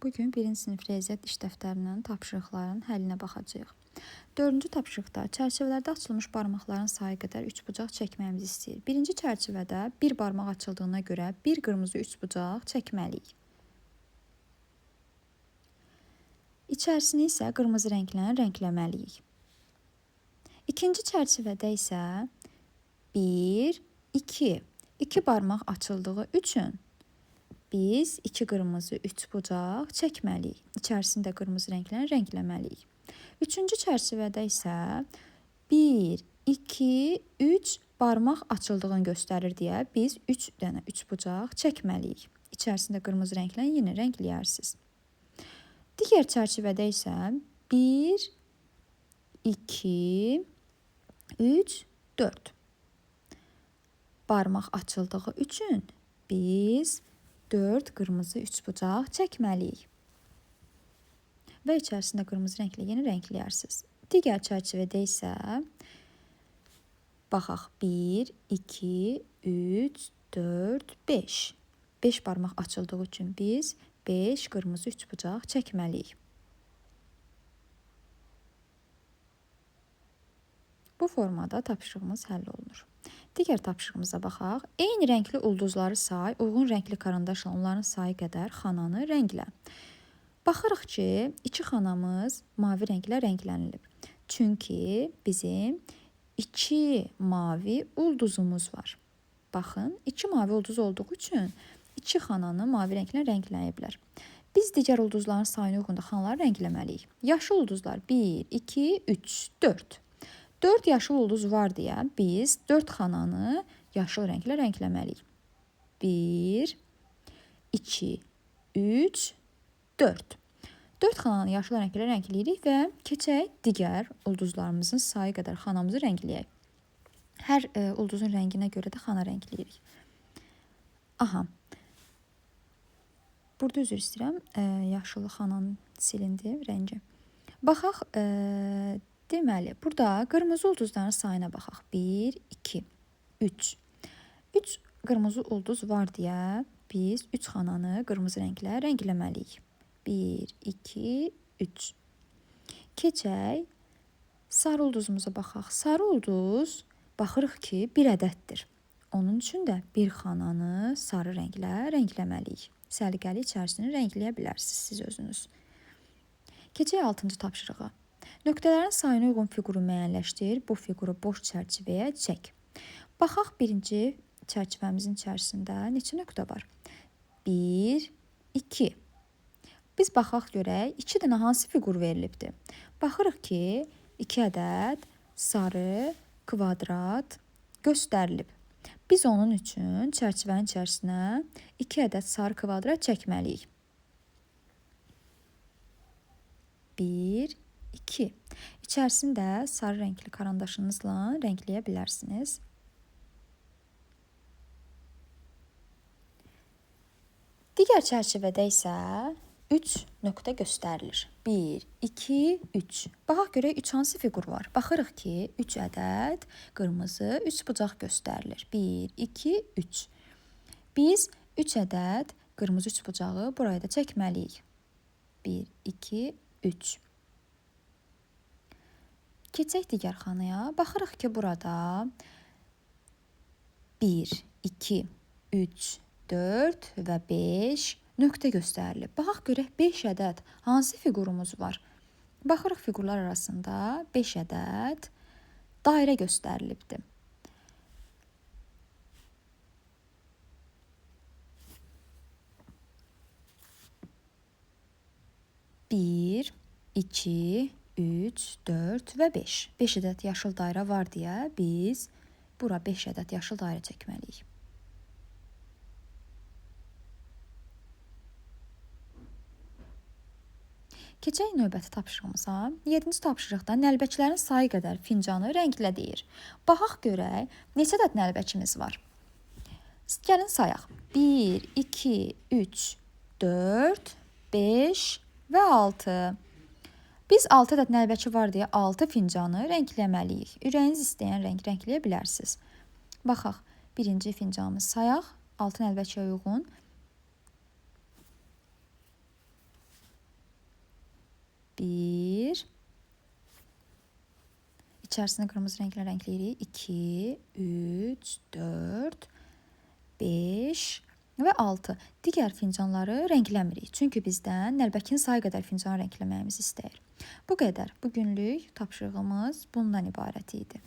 Bugün 1-ci sinif riyaziyyat iş dəftərinin tapşırıqlarının həllinə baxacağıq. 4-cü tapşırıqda çərçivələrdə açılmış barmaqların sayı qədər üçbucaq çəkməyimizi istəyir. Birinci çərçivədə bir barmaq açıldığına görə bir qırmızı üçbucaq çəkməliyik. İçərisini isə qırmızı rənglə rəngləməliyik. İkinci çərçivədə isə 1, 2. 2 barmaq açıldığı üçün biz 2 qırmızı üçbucaq çəkməliyik. İçərisini də qırmızı rənglə rəngləməliyik. Üçüncü çərçivədə isə 1, 2, 3 barmaq açıldığını göstərir deyə biz 3 dənə üçbucaq çəkməliyik. İçərisini də qırmızı rənglə yenə rəngləyərsiniz. Digər çərçivədə isə 1, 2, 3, 4 barmaq açıldığı üçün biz 4 qırmızı üçbucaq çəkməliyik. Və içərisində qırmızı rənglə yeni rəngləyərsiniz. Digər çərçivədə isə baxaq 1, 2, 3, 4, 5. 5 barmaq açıldığı üçün biz 5 qırmızı üçbucaq çəkməliyik. Bu formada tapşırığımız həll olunur. Digər tapşırığımıza baxaq. Eyni rəngli ulduzları say, uyğun rəngli karandaşla onların sayı qədər xananı rənglə. Baxırıq ki, iki xanamız mavi rənglə rənglənilib. Çünki bizim 2 mavi ulduzumuz var. Baxın, 2 mavi ulduz olduğu üçün 2 xananı mavi rənglə rəngləyiblər. Biz digər ulduzların sayına uyğun da xanaları rəngləməliyik. Yaşıl ulduzlar 1, 2, 3, 4. 4 yaşıl ulduz var deyə biz 4 xananı yaşıl rənglə rəngləməliyik. 1, 2, 3, 4. 4 xananı yaşıl rənglə rəngləyirik və keçək digər ulduzlarımızın sayı qədər xanamızı rəngləyək. Hər ulduzun rənginə görə də xana rəngləyirik. Aha. Burada üzr istəyirəm, yaşılı xananın silindi rəngi. Baxaq, deməli, burada qırmızı ulduzların sayına baxaq. 1, 2, 3. 3 qırmızı ulduz var deyə biz 3 xananı qırmızı rənglə rəngləməliyik. 1, 2, 3. Keçək, sarı ulduzumuza baxaq. Sarı ulduz baxırıq ki, bir ədəddir. Onun üçün də bir xananı sarı rənglə rəngləməliyik. Səliqəli içərisini rəngləyə bilərsiniz siz özünüz. Keçək 6-cı tapşırığa. Nöqtələrin sayına uyğun fiquru müəyyənləşdir. Bu fiquru boş çərçivəyə çək. Baxaq, birinci çərçivəmizin içərisində neçə nöqtə var? 1, 2. Biz baxaq görək, 2 dənə hansı fiqur verilibdir? Baxırıq ki, 2 ədəd sarı kvadrat göstərilib. Biz onun üçün çərçivənin içərisinə 2 ədəd sarı kvadrat çəkməliyik. 1, 2. İçərisini də sarı rəngli karandaşınızla rəngləyə bilərsiniz. Digər çərçivədə isə 3 nöqtə göstərilir. 1, 2, 3. Baxaq görək 3 hansı fiqur var? Baxırıq ki, 3 ədəd qırmızı üçbucaq göstərilir. 1, 2, 3. Biz 3 ədəd qırmızı üçbucağı buraya da çəkməliyik. 1, 2, 3. Keçək digər xanaya. Baxırıq ki, burada 1, 2, 3, 4 və 5 nöqtə göstərilib. Baxaq görək 5 ədəd hansı fiqurumuz var? Baxırıq fiqurlar arasında 5 ədəd dairə göstərilibdir. Bir, 2, 3, 4 və 5. 5 ədəd yaşıl dairə var deyə biz bura 5 ədəd yaşıl dairə çəkməliyik. Keçək növbəti tapşırığımıza. 7-ci tapşırıqda nəlbəkilərin sayı qədər fincanı rənglə deyir. Baxaq görək, neçə ədəd nəlbəkimiz var? Gəlin sayaq. 1, 2, 3, 4, 5 və 6. Biz 6 ədəd nəlbəki var deyə 6 fincanı rəngləməliyik. Ürəyiniz istəyən rəng rəngləyə bilərsiniz. Baxaq, birinci fincanımızı sayaq. 6 nəlbəkiyə uyğun. İçərisini qırmızı rənglə rəngləyirik. 2, 3, 4, 5 və 6. Digər fincanları rəngləmirik. Çünki bizdən nəlbəkin sayı qədər fincan rəngləməyimizi istəyir. Bu qədər. Bu günlük tapşırığımız bundan ibarət idi.